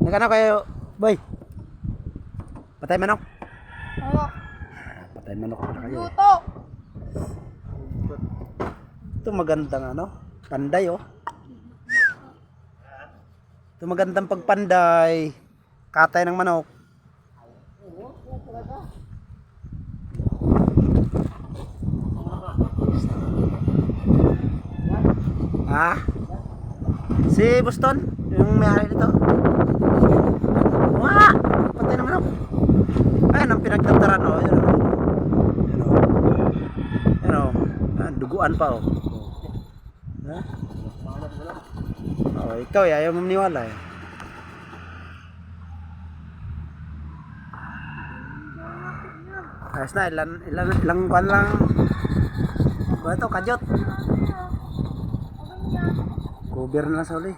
Nagano kayo, boy? Patay manok. Oo. Patay manok pala kayo. Luto. Ito magandang ano, panday oh. Ito magandang pagpanday. Katay ng manok. Ha? Si Boston, yung may-ari dito. Wah! Patay ng manok. Ayun ang pinagtantaran oh. Yun oh. Yun oh. Yun oh. Ah, duguan pa oh. Ha? Oh, ikaw ayaw mo maniwala eh. Ayos na, ilang kuwan lang. Ito, kadyot. Cover na lang sa uli.